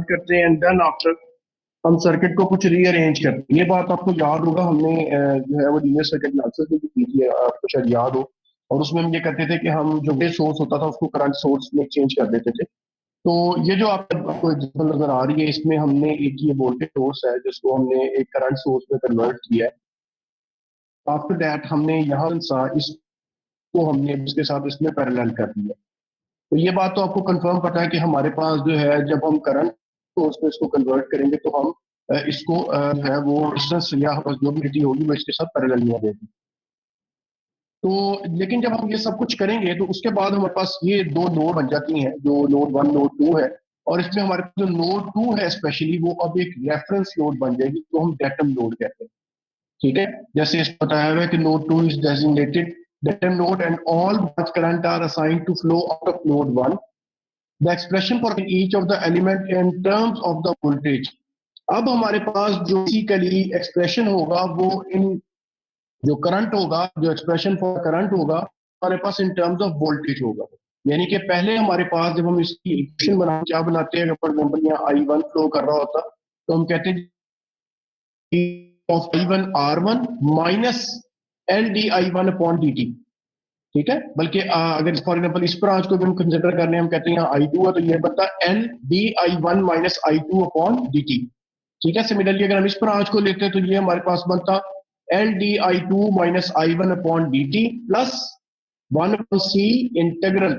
करते हैं and then after हम सर्किट को कुछ रीअरेंज करते हैं। ये बात आपको याद होगा, हमने जो है वो लीनियर सर्किट एनालिसिस भी की थी, आपको शायद याद हो। और उसमें हम ये करते थे कि हम जो भी सोर्स होता था उसको करंट सोर्स में चेंज कर देते थे। तो ये जो आपको एग्जाम्पल नजर आ रही है, इसमें हमने एक ये वोल्टेज सोर्स है जिसको हमने एक करंट सोर्स में कन्वर्ट किया है। आफ्टर दैट हमने यहाँ इसको हमने इसके साथ इसमें पैरेलल कर दिया। तो ये बात तो आपको कंफर्म पता है कि हमारे पास जो है जब हम करंट सोर्स में इसको कन्वर्ट करेंगे तो हम इसको जो है वो रेजिस्टेंस या जो भी होगी वो इसके साथ पैरेलल में होगी। तो लेकिन जब हम ये सब कुछ करेंगे तो उसके बाद हमारे पास ये दो नोड बन जाती हैं, जो नोड 1 नोड 2 है। और इसमें हमारे पास जो नोड 2 है स्पेशली, वो अब एक रेफरेंस नोड बन जाएगी, तो हम डेटम नोड कहते हैं। ठीक है, जैसे इस बताया हुआ है कि node 2 is designated datum node and all branch current are assigned to flow out of node 1। The expression for each of the element in terms of the voltage. अब हमारे पास जो बेसिकली एक्सप्रेशन होगा वो इन जो करंट होगा, जो expression for current होगा हमारे पास इन टर्म्स ऑफ वोल्टेज होगा। यानी कि पहले हमारे पास जब हम इसकी इक्वेशन बना क्या बनाते हैं, फॉर एग्जाम्पल यहाँ I1 फ्लो कर रहा होता तो हम कहते हैं of I1 R1 minus L D I1 upon D T. ठीक है, बल्कि अगर फॉर एग्जाम्पल इस ब्रांच को भी हम कंसिडर कर रहे हैं, हम कहते हैं यहाँ I2 है तो ये बनता है L D I1 minus I2 upon D T. ठीक है, सिमिलरली अगर हम इस ब्रांच को लेते हैं तो ये हमारे पास बनता L D I2 minus I1 upon D T plus 1/c integral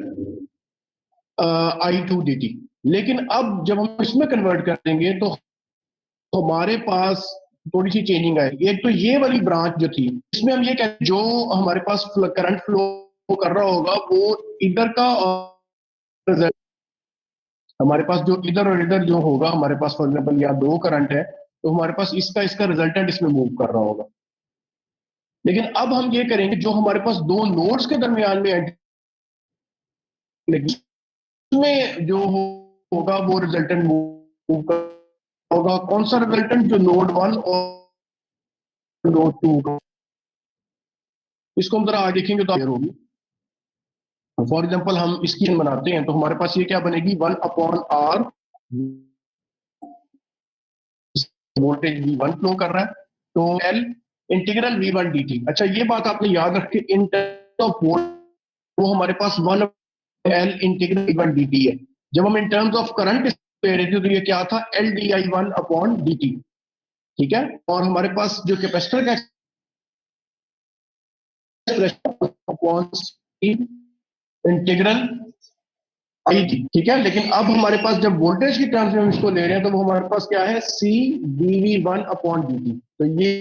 I2 D T. लेकिन अब जब हम इसमें कन्वर्ट कर देंगे तो हमारे पास थोड़ी सी चेंजिंग आएगी। एक तो ये वाली ब्रांच जो थी इसमें हम ये कहते जो हमारे पास करंट फ्लो कर रहा होगा वो इधर का और हमारे पास जो इधर और इधर जो होगा, हमारे पास फॉर एग्जाम्पल यहाँ दो करंट है तो हमारे पास इसका इसका रिजल्टेंट इसमें मूव कर रहा होगा। लेकिन अब हम ये करेंगे जो हमारे पास दो नोड्स के दरमियान में में जो होगा वो रिजल्टेंट मूव होगा। कौन सा रिजल्टेंट? जो नोड 1 और नोड 2 का। इसको हम जरा आगे देखेंगे तो होगी। फॉर एग्जाम्पल हम इसकी बनाते हैं तो हमारे पास ये क्या बनेगी, 1/r वोल्टेज V1 फ्लो कर रहा है तो L इंटीग्रल V1 dt। अच्छा, ये बात आपने याद रख के इन टर्म्स ऑफ वो हमारे पास 1 L इंटीग्रल V1 dt है। जब हम इन टर्म्स ऑफ करंट ले रहे थे तो ये क्या था, L di1 अपॉन dt। ठीक है, और हमारे पास जो कैपेसिटर का एक्सप्रेशन अपॉन इंटीग्रल आई थी। ठीक है, लेकिन अब हमारे पास जब वोल्टेज की टर्म्स में हम इसको ले रहे हैं तो वो हमारे पास क्या है, सी dv1 अपॉन dt। तो ये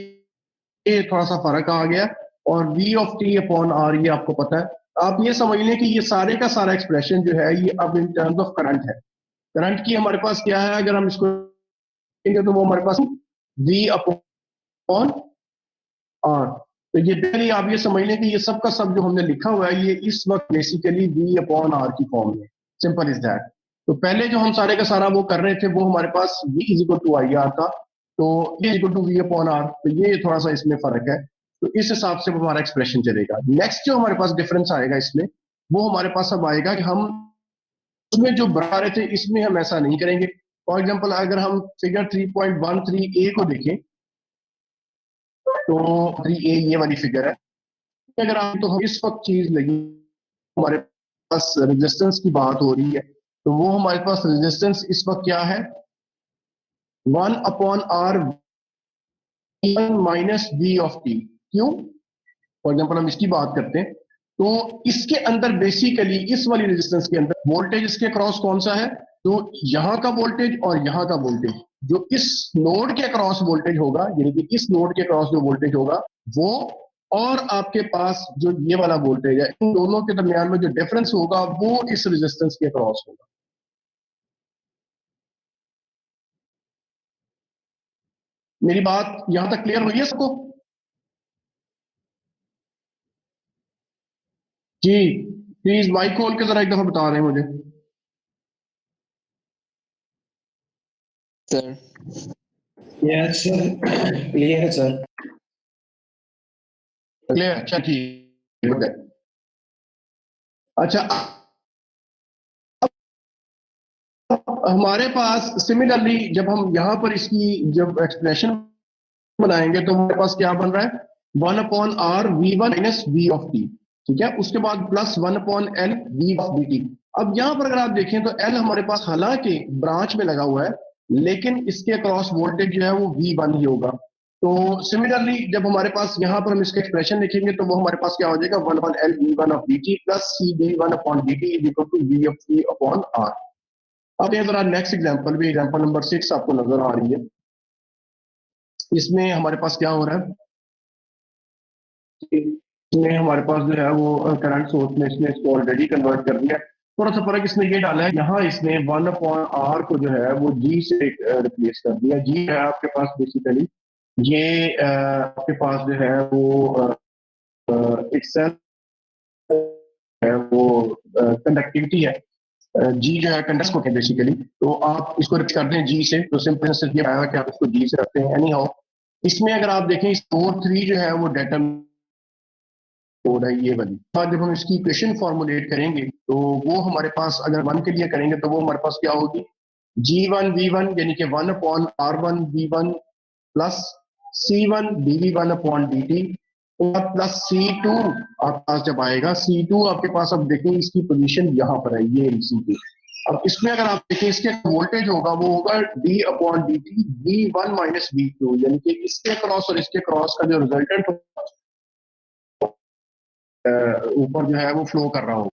थोड़ा सा फर्क आ गया। और v of t upon r ये आपको पता है। आप ये समझ लें कि ये सारे का सारा एक्सप्रेशन जो है ये अब इन टर्म्स ऑफ करंट है। करंट की हमारे पास क्या है, अगर हम इसको लेंगे तो वो हमारे पास v अपॉन r। तो ये पहले आप ये समझ लें कि ये सब का सब जो हमने लिखा हुआ है ये इस वक्त बेसिकली v अपॉन r की फॉर्म में। Simple is that. तो पहले जो हम सारे का सारा वो कर रहे थे वो हमारे पास v is equal to I R था, तो ये equal to v upon r। तो ये थोड़ा सा इसमें फर्क है। तो इस हिसाब से हमारा एक्सप्रेशन चलेगा। नेक्स्ट जो हमारे पास डिफरेंस आएगा इसमें, वो हमारे पास अब आएगा कि हम उसमें जो बढ़ा रहे थे इसमें हम ऐसा नहीं करेंगे। फॉर एग्जाम्पल अगर हम फिगर 3.13a को देखें तो 3a ये वाली फिगर है। अगर आप तो हम इस वक्त चीज लगी हमारे पास रेजिस्टेंस की बात हो रही है तो वो हमारे पास रेजिस्टेंस इस वक्त क्या है, 1/r minus v of t। क्यों? फॉर एग्जाम्पल हम इसकी बात करते हैं तो इसके अंदर बेसिकली इस वाली रेजिस्टेंस के अंदर वोल्टेज इसके क्रॉस कौन सा है, तो यहां का वोल्टेज और यहां का वोल्टेज। जो इस नोड के क्रॉस वोल्टेज होगा, यानी कि इस नोड के क्रॉस जो वोल्टेज होगा वो, और आपके पास जो ये वाला वोल्टेज है, इन दोनों के दरमियान में जो डिफरेंस होगा वो इस रेजिस्टेंस के क्रॉस होगा। मेरी बात यहां तक क्लियर हुई है सबको? जी, प्लीज माइक खोल के जरा एक दफा बता रहे हैं मुझे। सर यस सर, क्लियर है सर। क्लियर? अच्छा ठीक है। अच्छा, हमारे पास सिमिलरली जब हम यहाँ पर इसकी जब एक्सप्रेशन बनाएंगे तो हमारे पास क्या बन रहा है, 1/r v1 - v(t), ठीक है। उसके बाद प्लस 1/l v(dt). अब यहाँ पर अगर आप देखें तो l हमारे पास हालांकि ब्रांच में लगा हुआ है, लेकिन इसके क्रॉस वोल्टेज जो है वो v1 ही होगा। तो सिमिलरली जब हमारे पास यहाँ पर हम इसका एक्सप्रेशन लिखेंगे तो वो हमारे पास क्या हो जाएगा, 1/l v1/dt plus c v1/dt is equal to v(t)/r। अब ये जरा नेक्स्ट एग्जांपल भी, एग्जांपल नंबर 6 आपको नजर आ रही है। इसमें हमारे पास क्या हो रहा है, इसमें हमारे पास जो है वो करंट सोर्स में इसने इसको ऑलरेडी कन्वर्ट कर दिया। थोड़ा सा फर्क इसमें ये डाला है, यहाँ इसने 1/r को जो है वो g से रिप्लेस कर दिया। g है आपके पास बेसिकली ये आपके पास जो है वो इटसेल्फ है, वो कंडक्टिविटी है। जी जो है कंडक्स को है बेसिकली। तो आप इसको रिप्लेस करते हैं जी से, तो सिंपल सिर्फ ये आया कि आप इसको जी से रखते हैं। एनी हाउ इसमें अगर आप देखें 4 3 जो है वो डेटा कोड है ये वाली। और जब हम इसकी इक्वेशन फॉर्मुलेट करेंगे तो वो हमारे पास अगर 1 के लिए करेंगे तो वो हमारे पास क्या होगी, g1v1 यानी कि 1/r1v1 plus c1dv1/dt plus c2 आपके पास जब आएगा, c2 आपके पास अब देखें इसकी पोजीशन यहाँ पर है, ये c2। अब इसमें अगर आप देखें इसके वोल्टेज होगा वो होगा d/dt v1 - v2, यानी कि इसके क्रॉस और इसके क्रॉस का जो रिजल्टेंट ऊपर जो है वो फ्लो कर रहा होगा।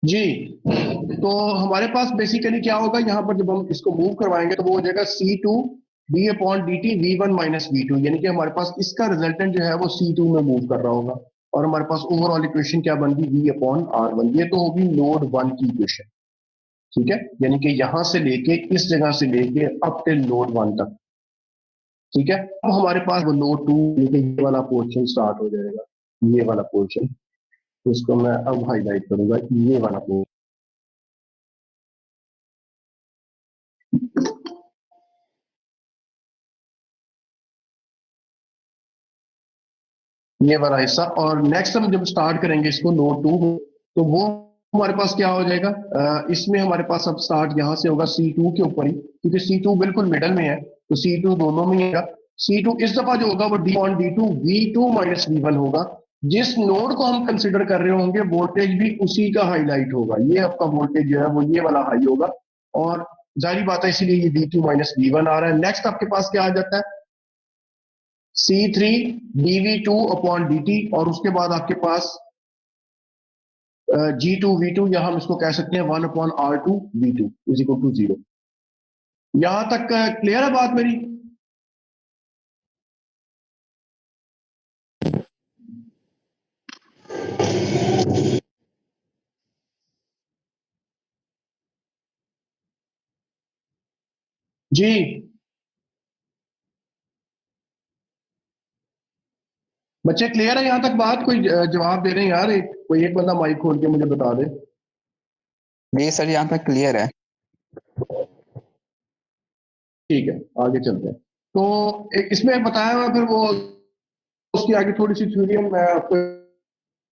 जी, तो हमारे पास बेसिकली क्या होगा, यहाँ पर जब हम इसको मूव करवाएंगे तो वो हो जाएगा c2 d/dt v1 - v2, यानी कि हमारे पास इसका रिजल्टेंट जो है वो c2 में मूव कर रहा होगा। और हमारे पास ओवरऑल इक्वेशन क्या बन गई, v/r1। ये तो होगी नोड 1 की इक्वेशन, ठीक है, यानी कि यहां से लेके इस जगह से लेके अप टिल नोड 1 तक, ठीक है। अब हमारे पास वो नोड 2 ये वाला पोर्शन स्टार्ट हो जाएगा, ये वाला पोर्शन। इसको मैं अब हाईलाइट करूंगा, ये वाला पोर्शन, ये वाला हिस्सा। और नेक्स्ट हम जब स्टार्ट करेंगे इसको नोड 2 तो वो हमारे पास क्या हो जाएगा, इसमें हमारे पास अब स्टार्ट यहाँ से होगा C2 के ऊपर ही, क्योंकि C2 बिल्कुल मिडल में है तो C2 दोनों में ही है। C2 इस दफा जो होगा वो d/dt v2 - v1 होगा। जिस नोड को हम कंसिडर कर रहे होंगे वोल्टेज भी उसी का हाईलाइट होगा, ये आपका वोल्टेज जो है वो ये वाला हाई होगा। और जाहिर बात है इसीलिए ये v2 - v1 आ रहा है। नेक्स्ट आपके पास क्या आ जाता है, C3 dv2/dt, और उसके बाद आपके पास G2V2, या हम इसको कह सकते हैं 1/R2V2 इज इक्वल टू 0। यहां तक क्लियर है बात मेरी? जी, बच्चे क्लियर है यहां तक बात? कोई जवाब दे रहे हैं यार? कोई एक बंदा माइक खोल के मुझे बता दे। जी सर, यहाँ तक क्लियर है। ठीक है, आगे चलते हैं। तो इसमें बताया हुआ फिर वो उसकी आगे थोड़ी सी थ्योरी मैं आपको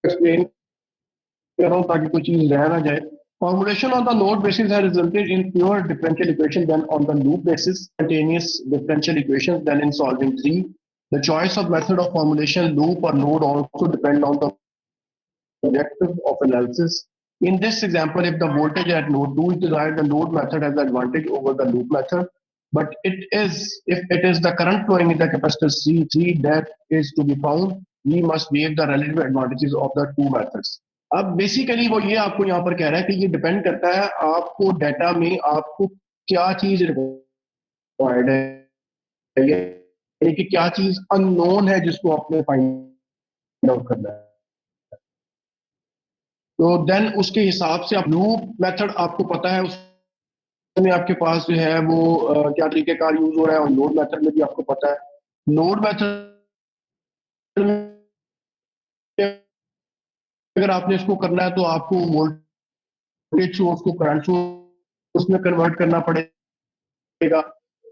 एक्सप्लेन कर रहा हूँ ताकि कोई चीज रह ना जाए। Formulation on the node basis has resulted in pure differential equation than on the loop basis spontaneous differential equations than in solving three. The choice of method of formulation, loop or node, also depend on the objective of analysis. In this example, if the voltage at node 2 is desired, the node method has the advantage over the loop method. But if it is the current flowing in the capacitor C3 that is to be found, we must weigh the relative advantages of the two methods. अब basically वो ये आपको यहाँ पर कह रहा है कि ये डिपेंड करता है आपको डेटा में आपको क्या चीज रिक्वायर्ड है, यानी कि क्या चीज अननोन है जिसको आपने फाइंड आउट करना है। तो देन उसके हिसाब से आप लूप मेथड आपको पता है, उसमें आपके पास जो है वो क्या तरीकेकार यूज हो रहा है, और नोड मेथड में भी आपको पता है। नोड मेथड में अगर आपने इसको करना है तो आपको वोल्टेज सोर्स को करंट सोर्स में कन्वर्ट करना पड़ेगा,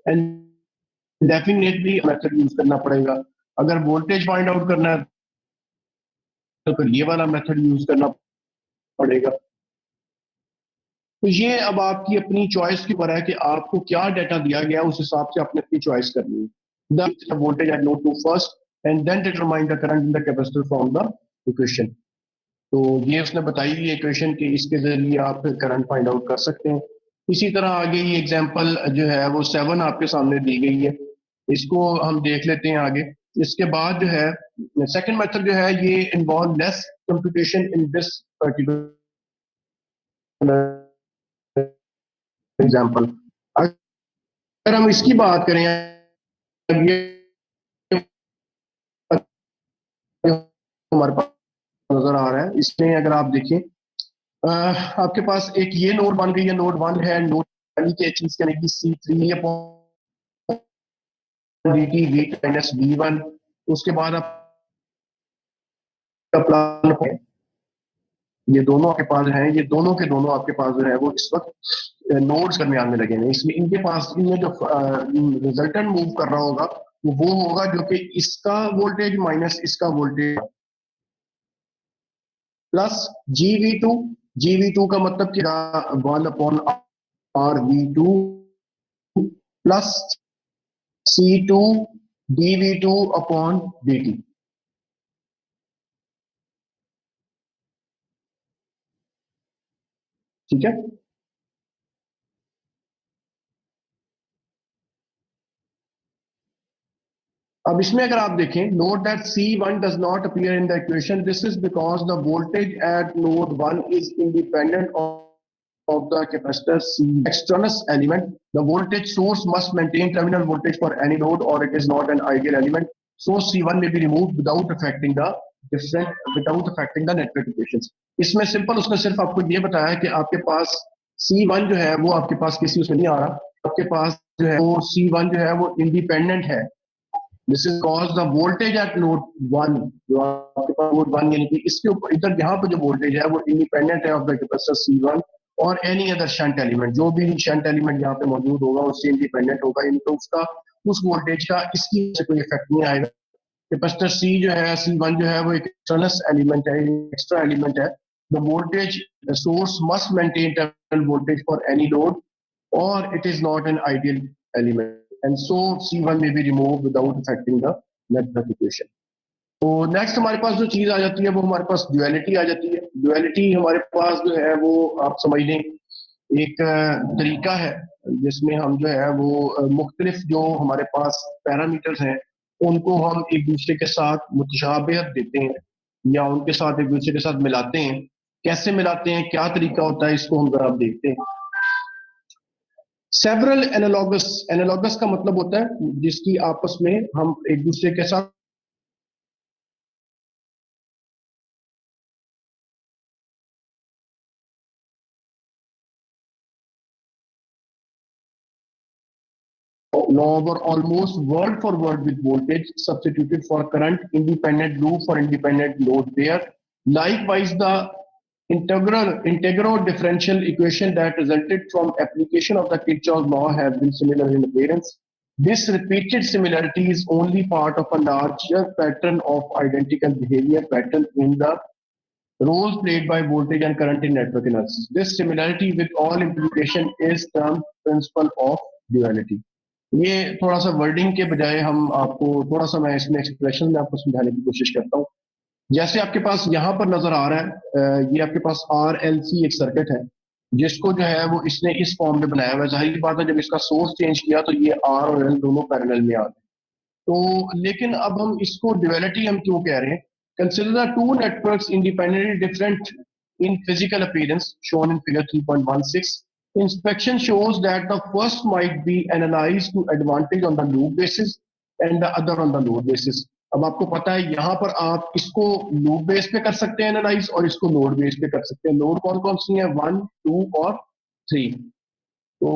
एंड डेफिनेटली मेथड यूज करना पड़ेगा। अगर वोल्टेज फाइंड आउट करना है तो फिर ये वाला मेथड यूज करना पड़ेगा। तो ये अब आपकी अपनी चॉइस के ऊपर है कि आपको क्या डाटा दिया गया उस हिसाब से आपने अपनी चॉइस करनी है। The voltage at node 2 first and then determine the current in the capacitor from the equation. तो ये उसने बताई हुई इक्वेशन कि इसके जरिए आप करंट फाइंड आउट कर सकते हैं। इसी तरह आगे ये एग्जांपल जो है वो 7 आपके सामने दी गई है, इसको हम देख लेते हैं आगे। इसके बाद जो है सेकंड मेथड जो है ये involve less computation in this particular example. अगर हम इसकी बात करें, ये हमारे पास नजर आ रहा है, इसमें अगर आप देखें आपके पास एक ये नोड बन गई है, नोड 1 है, नोड के चीज करेगी C3 dt v minus v1। उसके बाद आपका प्लान है, ये दोनों आपके पास हैं, ये दोनों के दोनों आपके पास जो है वो इस वक्त नोड्स दरमियान में लगे हैं, इसलिए इनके पास इनमें जो रिजल्टेंट मूव कर रहा होगा वो होगा जो कि इसका वोल्टेज माइनस इसका वोल्टेज प्लस GV2। GV2 का मतलब क्या, 1/RV2 प्लस C2 dV2/dt। ठीक है, अब इसमें अगर आप देखें, note that C1 does not appear in the equation, this is because the voltage at node 1 is independent of the capacitor C external element. The voltage source must maintain terminal voltage for any node or it is not an ideal element. So C1 may be removed without affecting the network equations. इसमें simple उसने सिर्फ आपको ये बताया कि आपके पास C1 जो है वो आपके पास किसी उसमें नहीं आ रहा, आपके पास जो है वो C1 जो है वो इंडिपेंडेंट है। This is cause the voltage at node 1, जो आपके पास नोड 1 यानी कि इसके ऊपर इधर यहाँ पे जो वोल्टेज है वो इंडिपेंडेंट है ऑफ द कैपेसिटर C1 और एनी अदर शंट एलिमेंट, जो भी शंट एलिमेंट यहाँ पे मौजूद होगा उससे इंडिपेंडेंट होगा, इनको उसका उस वोल्टेज का इसकी से कोई इफेक्ट नहीं आएगा। कैपेसिटर C जो है C1 जो है वो एक एक्सटर्नल एलिमेंट है, एक्स्ट्रा एलिमेंट है। The voltage source must maintain terminal voltage for any load और it is not an ideal element and so C1 may be removed without affecting the network equation. तो next हमारे पास जो चीज आ जाती है वो हमारे पास ड्युअलिटी आ जाती है। ड्युअलिटी हमारे पास जो है वो आप समझ लें एक तरीका है जिसमें हम जो है वो मुख्तलिफ जो हमारे पास पैरामीटर्स हैं उनको हम एक दूसरे के साथ मुतशाबिहत देते हैं या उनके साथ एक दूसरे के साथ मिलाते हैं कैसे मिलाते हैं, क्या तरीका होता है, इसको हम जरा देखते हैं। सेवरल एनालॉगस, एनालॉगस का मतलब होता है जिसकी आपस में हम एक दूसरे के साथ law were almost word for word with voltage substituted for current, independent loop for independent load pair. Likewise, the integral differential equation that resulted from application of the Kirchhoff law have been similar in appearance. This repeated similarity is only part of a larger pattern of identical behavior pattern in the roles played by voltage and current in network analysis. This similarity with all implication is termed principle of duality. ये थोड़ा सा wording के बजाय हम आपको थोड़ा सा मैं इसमें एक्सप्रेशन में आपको समझाने की कोशिश करता हूँ। जैसे आपके पास यहाँ पर नजर आ रहा है, ये आपके पास RLC एक सर्किट है जिसको जो है वो इसने इस फॉर्म में बनाया हुआ है। जाहिर बात है जब इसका सोर्स चेंज किया तो ये R और L दोनों पैरेलल में आ गए। तो लेकिन अब हम इसको ड्युअलिटी हम क्यों कह रहे हैं? Consider the two networks independently different in physical appearance shown in figure 3.16. Inspection shows that the first might be analyzed to advantage on the loop basis and the other on the load basis. अब आपको पता है यहाँ पर आप इसको loop base पे कर सकते हैं एनालाइज और इसको लोड बेस पे कर सकते हैं। लोड कौन कौन सी है? 1, 2 और 3। तो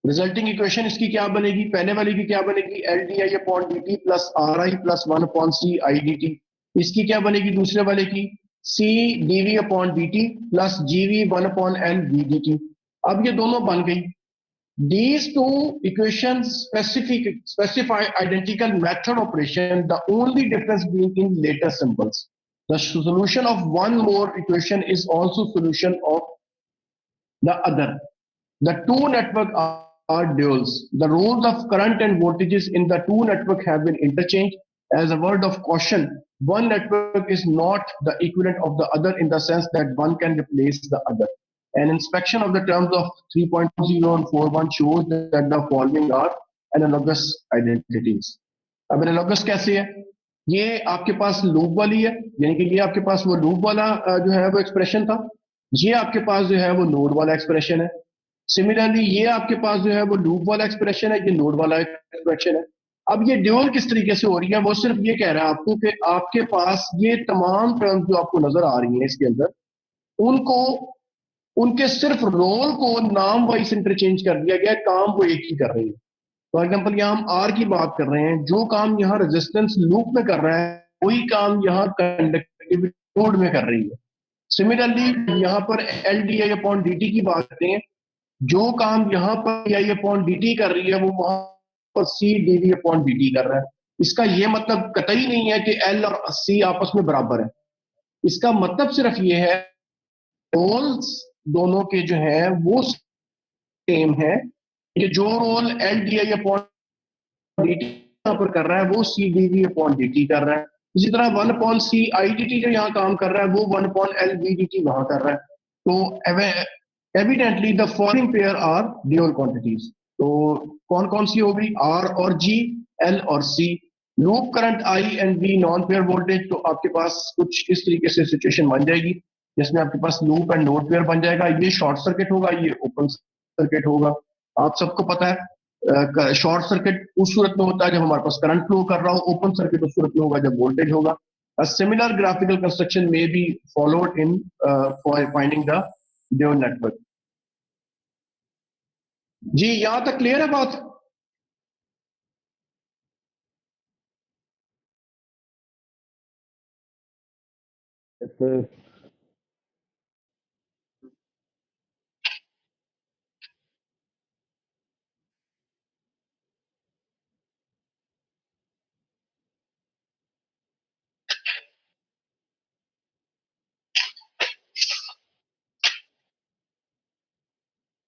रिजल्टिंग इक्वेशन इसकी क्या बनेगी? पहले वाली की क्या बनेगी? L D I upon D T plus R I plus 1 upon C I D T. इसकी क्या बनेगी दूसरे वाले की? C D V upon D T plus G V 1 upon L V D T. अब ये दोनों बन गई। These two equations specify identical method operation, the only difference being in later symbols. The solution of one more equation is also solution of the other. The two networks are duals. The roles of current and voltages in the two networks have been interchanged. As a word of caution, one network is not the equivalent of the other in the sense that one can replace the other. An inspection of the terms of 3.0 and 4.1 shows that the following are analogous identities. अब analogous कैसे है? ये आपके पास loop वाली है, यानी कि ये आपके पास वो लूप वाला जो है वो एक्सप्रेशन था। ये आपके पास जो है वो लोड वाला एक्सप्रेशन है। सिमिलरली ये आपके पास जो है वो लूप वाला एक्सप्रेशन है, ये लोड वाला एक्सप्रेशन है। अब ये ड्यूल किस तरीके से हो रही है? वो सिर्फ ये कह रहा है आपको कि आपके पास ये तमाम टर्म्स जो आपको नजर आ रही हैं इसके अंदर, उनको उनके सिर्फ रोल को नाम वाइज इंटरचेंज कर दिया गया, काम वो एक ही कर रही है। फॉर एग्जाम्पल यहाँ हम आर की बात कर रहे हैं, जो काम यहाँ रेजिस्टेंस लूप में कर रहा है वही काम यहाँ कंडक्टिविटी लोड में कर रही है। सिमिलरली यहाँ पर L D I upon D T की बात करते हैं, जो काम यहाँ पर D I upon D T कर रही है वो वहां पर C D V upon D T कर रहा है। इसका ये मतलब कतई नहीं है कि एल और सी आपस में बराबर है। इसका मतलब सिर्फ ये है रोल्स दोनों के जो है वो सेम है, कि जो role L D I upon D T यहाँ पर कर रहा है वो C D V upon D T कर रहा है। इसी तरह 1 upon C I D T जो यहाँ काम कर रहा है वो 1 upon L V D T वहां कर रहा है। तो evidently the following pair are dual quantities. तो कौन कौन सी होगी? आर और जी, एल और C. Loop current I and B non pair voltage, तो आपके पास कुछ इस तरीके से सिचुएशन बन जाएगी जिसमें आपके पास लूप एंड नोड पेयर बन जाएगा। ये शॉर्ट सर्किट होगा, ये ओपन सर्किट होगा। आप सबको पता है शॉर्ट सर्किट उस सूरत में होता है जब हमारे पास करंट फ्लो कर रहा हो, ओपन सर्किट उस सूरत में होगा जब वोल्टेज होगा। A similar graphical construction may be followed in for finding the dual network. जी यहां तक क्लियर है बात?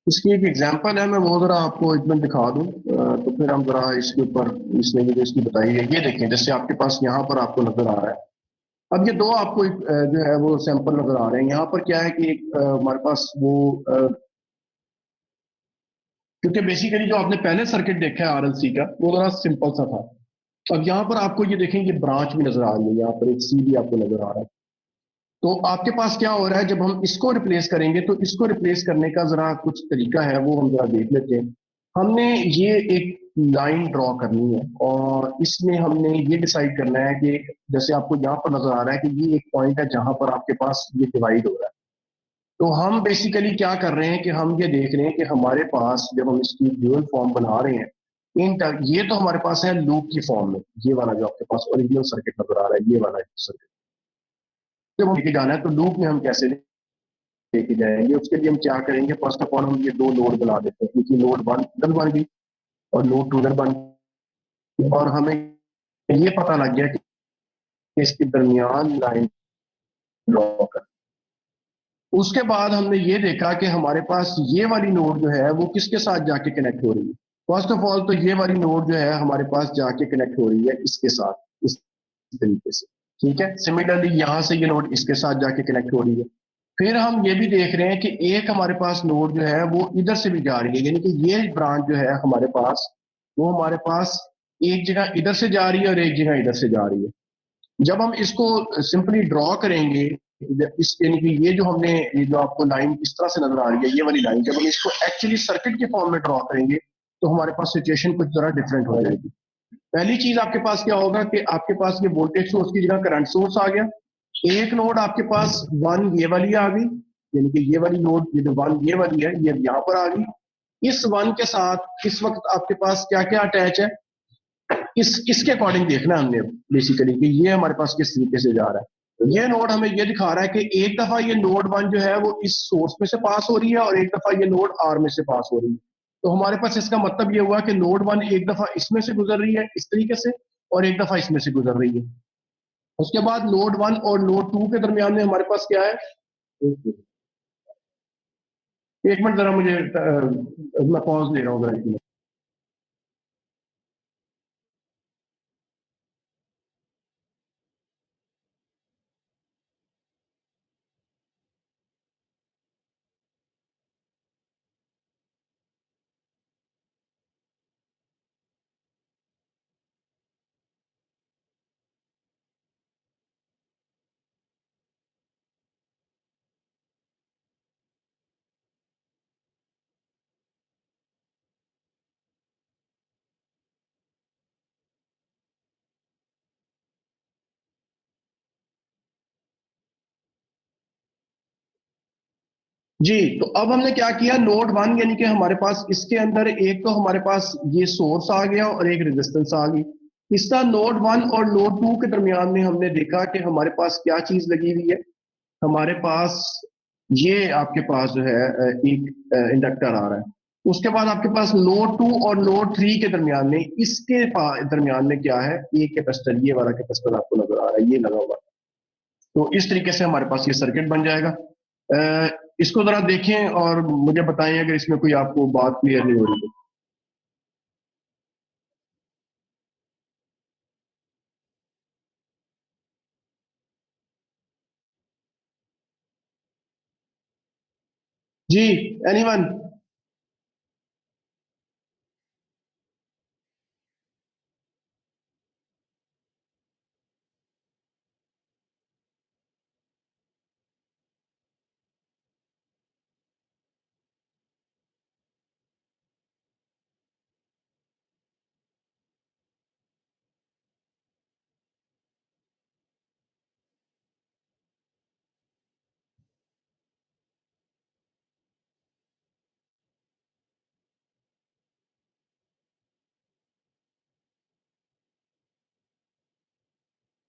इसकी एक एग्जांपल है, मैं वो जरा आपको एक मिनट दिखा दूं तो फिर हम जरा इसके ऊपर इसने जो इसकी बताई है ये देखें। जैसे आपके पास यहाँ पर आपको नजर आ रहा है, अब ये दो आपको जो है वो सैंपल नजर आ रहे हैं। यहाँ पर क्या है कि हमारे पास वो क्योंकि बेसिकली जो आपने पहले सर्किट देखा है आरएलसी का वो जरा सिंपल सा था। अब यहाँ पर आपको ये देखें, ये ब्रांच भी नजर आ रही है, यहाँ पर एक सी भी आपको नजर आ रहा है। तो आपके पास क्या हो रहा है, जब हम इसको रिप्लेस करेंगे तो इसको रिप्लेस करने का जरा कुछ तरीका है, वो हम जरा देख लेते हैं। हमने ये एक लाइन ड्रॉ करनी है और इसमें हमने ये डिसाइड करना है कि जैसे आपको यहाँ पर नजर आ रहा है कि ये एक पॉइंट है जहां पर आपके पास ये डिवाइड हो रहा है। तो हम बेसिकली क्या कर रहे हैं कि हम ये देख रहे हैं कि हमारे पास जब हम इसकी ड्यूअल फॉर्म बना रहे हैं ये तो हमारे पास है लूप की फॉर्म में, ये वाला जो आपके पास ओरिजिनल सर्किट नजर आ रहा है, ये वाला सर्किट जब हम लेके जाना है तो लूप में हम कैसे लेके जाएंगे, उसके लिए हम क्या करेंगे, फर्स्ट ऑफ ऑल हम ये दो नोड बना देते हैं, क्योंकि नोड वन इधर बन गई और नोड टू इधर बन गई, और हमें ये पता लग गया कि इसके दरमियान लाइन ड्रॉ कर। उसके बाद हमने ये देखा कि हमारे पास ये वाली नोड जो है वो किसके साथ जाके कनेक्ट हो रही है। फर्स्ट ऑफ ऑल तो ये वाली नोड जो है हमारे पास जाके कनेक्ट हो रही है इसके साथ, इस तरीके से, ठीक है। सिमिलरली यहां से ये नोड इसके साथ जाके कनेक्ट हो रही है। फिर हम ये भी देख रहे हैं कि एक हमारे पास नोड जो है वो इधर से भी जा रही है, यानी कि ये ब्रांच जो है हमारे पास, वो हमारे पास एक जगह इधर से जा रही है और एक जगह इधर से जा रही है। जब हम इसको सिंपली ड्रॉ करेंगे, इस यानी कि ये जो हमने, ये जो आपको लाइन इस तरह से नजर आ रही है, ये वाली लाइन, जब हम इसको एक्चुअली सर्किट के फॉर्म में ड्रॉ करेंगे तो हमारे पास सिचुएशन कुछ जरा डिफरेंट हो जाएगी। पहली चीज आपके पास क्या होगा कि आपके पास ये वोल्टेज सोर्स की जगह करंट सोर्स आ गया। एक नोड आपके पास वन ये वाली आ गई, यानी कि ये वाली नोड, ये जो वन ये वाली है ये यहाँ पर आ गई। इस वन के साथ इस वक्त आपके पास क्या क्या अटैच है, किसके अकॉर्डिंग देखना है हमने बेसिकली कि ये हमारे पास किस तरीके से जा रहा है। तो ये नोड हमें ये दिखा रहा है कि एक दफा ये नोड वन जो है वो इस सोर्स में से पास हो रही है और एक दफा ये नोड आर में से पास हो रही है। तो हमारे पास इसका मतलब ये हुआ कि नोड वन एक दफा इसमें से गुजर रही है इस तरीके से और एक दफा इसमें से गुजर रही है। उसके बाद नोड वन और नोड टू के दरमियान में हमारे पास क्या है, एक मिनट जरा मुझे मैं पॉज ले रहा हूँ जरा एक मिनट। जी, तो अब हमने क्या किया, नोड वन यानी कि हमारे पास इसके अंदर एक तो हमारे पास ये सोर्स आ गया और एक रेजिस्टेंस आ गई। इसका नोड वन और नोड टू के दरमियान में हमने देखा कि हमारे पास क्या चीज लगी हुई है, हमारे पास ये आपके पास जो है एक इंडक्टर आ रहा है। उसके बाद आपके पास नोड टू और नोड थ्री के दरमियान में, इसके दरमियान में क्या है, एक कैपेसिटर, ये वाला कैपेसिटर आपको नजर आ रहा है, ये लगा हुआ। तो इस तरीके से हमारे पास ये सर्किट बन जाएगा। इसको जरा देखें और मुझे बताएं अगर इसमें कोई आपको बात क्लियर नहीं हो रही तो। जी, एनीवन?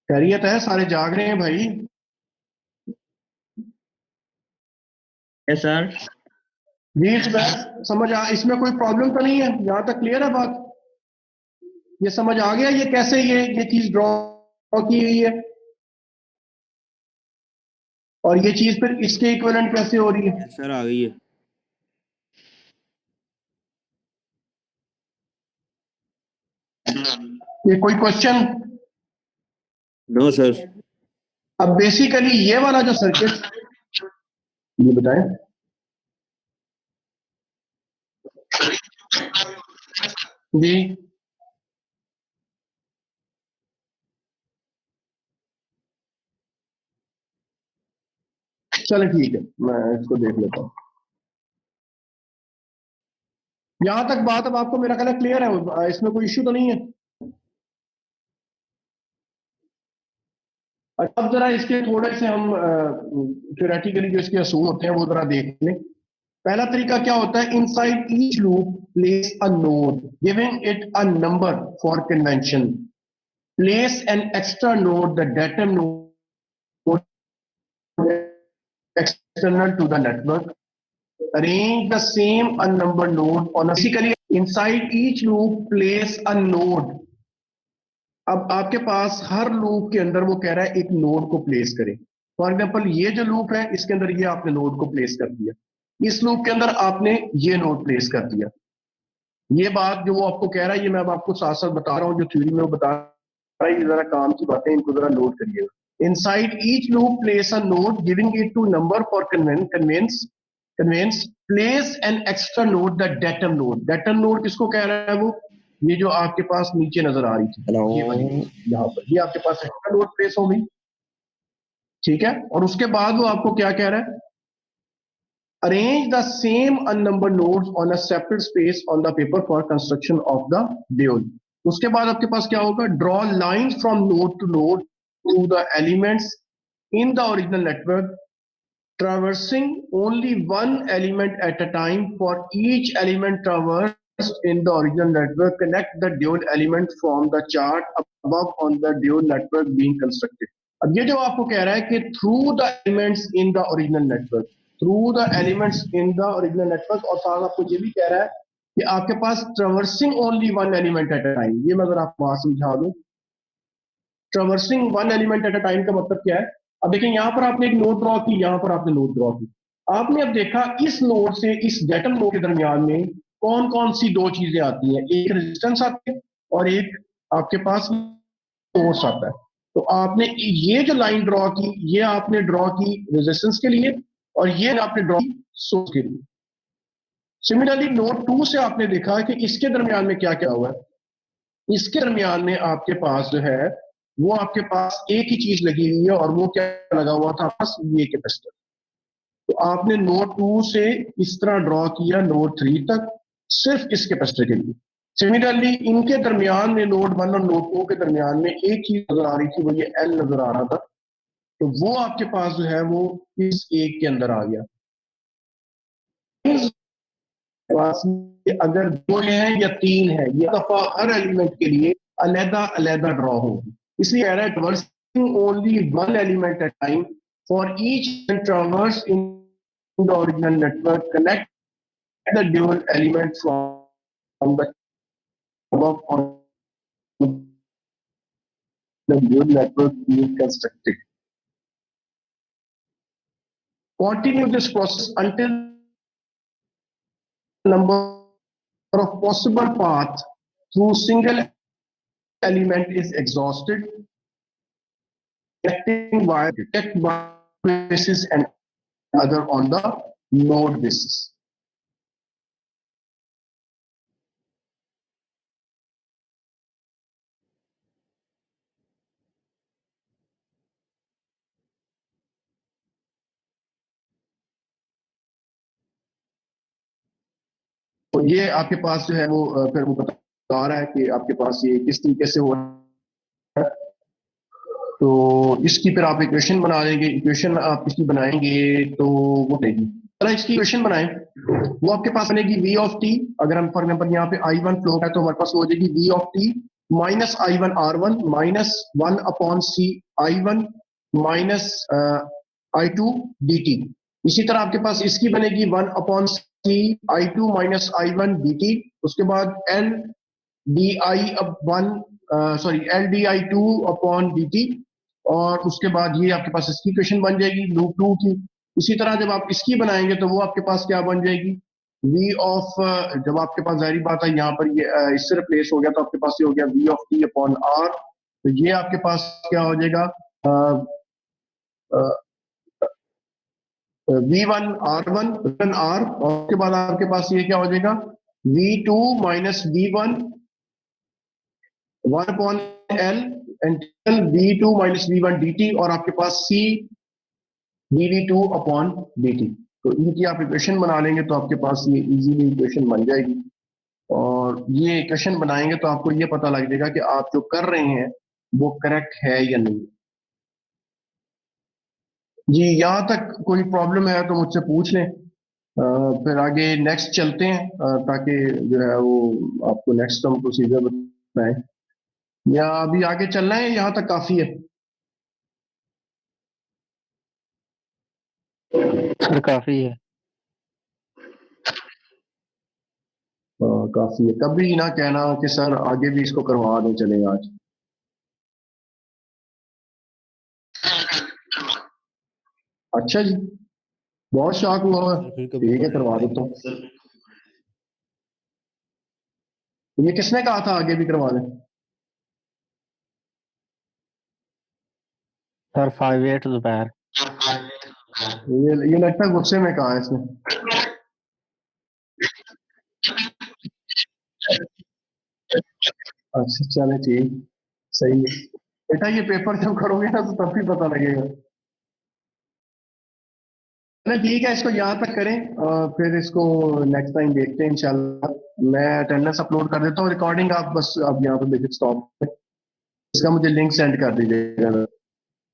खैरियत है, सारे जाग रहे हैं भाई? Yes sir. जी, समझ आ, इसमें कोई प्रॉब्लम तो नहीं है, यहाँ तक क्लियर है बात? ये समझ आ गया ये कैसे ये चीज ड्रॉ की हुई है और ये चीज फिर इसके इक्विवेलेंट कैसे हो रही है? यस सर, आ गई है। ये कोई क्वेश्चन? No sir. अब बेसिकली ये वाला जो सर्किट, ये बताएं। जी, चलो ठीक है, मैं इसको देख लेता हूँ। यहां तक बात अब आपको मेरा ख्याल है क्लियर है, इसमें कोई इश्यू तो नहीं है। अब जरा इसके थोड़े से हम थ्योरेटिकली जो इसके असूल होते हैं वो जरा देख लें। पहला तरीका क्या होता है, inside each loop place a node giving it a number for convention, place an extra node the datum node external to the network, arrange the same unnumbered node on a basically inside each loop place a node। अब आपके पास हर loop के अंदर वो कह रहा है एक node को प्लेस करें। फॉर एग्जाम्पल ये जो लूप है इसके अंदर ये आपने नोड को प्लेस कर दिया, इस लूप के अंदर आपने ये नोड प्लेस कर दिया। ये बात जो वो आपको कह रहा है ये मैं अब आपको साथ साथ बता रहा हूँ, जो थ्योरी में वो बता रहा है, ये जरा काम की बातें, इनको जरा नोट करिएगा। Inside each loop place a node giving it to number for convenience place an extra node the datum node. datum node किसको कह रहा है, वो ये जो आपके पास नीचे नजर आ रही थी, ये वाली यहाँ पर, ये आपके पास एक्स्ट्रा नोड प्लेस हो गई, ठीक है। और उसके बाद वो आपको क्या कह रहा है, arrange the same unnumbered nodes on a separate space on the paper for construction of the dual। उसके बाद आपके पास क्या होगा, draw lines from node to node through the elements in the original network, traversing only one element at a time for each element traversed in the original network, connect the dual element from the chart above on the dual network being constructed। अब ये जो आपको कह रहा है कि through the elements in the original network, through the elements in the original network, और साथ आपको ये भी कह रहा है कि आपके पास traversing only one element at a time. ये मैं अगर आपको वहां समझा दूं, traversing one element at a time का मतलब क्या है। अब देखिए यहाँ पर आपने एक नोड ड्रॉ की, यहाँ पर आपने नोड ड्रॉ की, आपने अब देखा इस नोड से इस datum नोड के दरमियान में कौन कौन सी दो चीजें आती हैं, एक रेजिस्टेंस आती है और एक आपके पास सोर्स आता है। तो आपने ये जो लाइन ड्रॉ की, ये आपने ड्रॉ की रेजिस्टेंस के लिए और ये आपने ड्रॉ की सोर्स के लिए। सिमिलरली नोड 2 से आपने देखा कि इसके दरमियान में क्या क्या हुआ है, इसके दरमियान में आपके पास जो है वो आपके पास एक ही चीज लगी हुई है और वो क्या लगा हुआ था, बस ये कैपेसिटर। तो आपने नोड 2 से इस तरह ड्रॉ किया नोड 3 तक सिर्फ इस कैपेसिटर के लिए। सिमिलरली इनके दरमियान में नोड 1 और नोड 2 के दरमियान में एक चीज नजर आ रही थी, वो ये एल नजर आ रहा था, तो वो आपके पास जो है वो इस एक के अंदर आ गया। अगर दो है या तीन है, ये दफा हर एलिमेंट के लिए अलहदा अलहदा ड्रॉ होगी, इसलिए कह रहा है traversing only one element at time for each traverse in the original network, connect the dual element from the above on the dual network being constructed। Continue this process until number of possible paths through single element is exhausted, connecting by detect basis and other on the node basis। तो ये आपके पास जो है वो फिर वो बता रहा है कि आपके पास ये किस तरीके से हो रहा है। तो इसकी फिर आप इक्वेशन बना लेंगे, इक्वेशन आप इसकी बनाएंगे तो वो देगी, चलो इसकी इक्वेशन बनाएं। वो आपके पास बनेगी v ऑफ t, अगर हम फॉर एग्जाम्पल यहाँ पे i1 फ्लो है तो हमारे पास हो जाएगी v of t minus i1 r1 minus 1 upon c i1 minus i2 dt। इसी तरह आपके पास इसकी बनेगी 1 upon c i2 minus i1 dt। उसके बाद l di अब 1 सॉरी एल डी आई 2 अपॉन डी टी, और उसके बाद ये आपके पास इसकी इक्वेशन बन जाएगी लूप 2 की। इसी तरह जब आप इसकी बनाएंगे तो वो आपके पास क्या बन जाएगी, v ऑफ जब आपके पास जाहिर बात है यहाँ पर ये इससे रिप्लेस हो गया तो आपके पास ये हो गया v of t upon r। तो ये आपके पास क्या हो जाएगा v1 r1 r, और उसके बाद आपके पास ये क्या हो जाएगा v2 minus v1 1 upon L until V2 minus V1 dt, और आपके पास C dv2 अपॉन dt। तो इनकी आप इक्वेशन बना लेंगे तो आपके पास ये इजीली इक्वेशन बन जाएगी, और ये इक्वेशन बनाएंगे तो आपको ये पता लग जाएगा कि आप जो कर रहे हैं वो करेक्ट है या नहीं। जी, यहाँ तक कोई प्रॉब्लम है तो मुझसे पूछ लें, फिर आगे नेक्स्ट चलते हैं, ताकि जो है वो आपको नेक्स्ट हम प्रोसीजर बताएं, या अभी आगे चलना है, यहाँ तक काफी है? सर काफी है। काफी है, कभी ना कहना कि सर आगे भी इसको करवा दें, चलेगा आज। अच्छा जी, बहुत शौक हुआ। ठीक है, करवा देता हूँ। ये किसने कहा था आगे भी करवा दें? सर 5-8 दोपहर। ये लगता है गुस्से में कहा है इसने। अच्छा चले, ठीक, सही है बेटा। ये पेपर जब करोगे ना तो तब भी पता लगेगा। चलो ठीक है, इसको यहाँ तक करें, फिर इसको नेक्स्ट टाइम देखते हैं इंशाल्लाह। मैं अटेंडेंस अपलोड कर देता हूँ, रिकॉर्डिंग आप बस आप यहाँ पे देखिए स्टॉप। इसका मुझे लिंक सेंड कर दीजिएगा।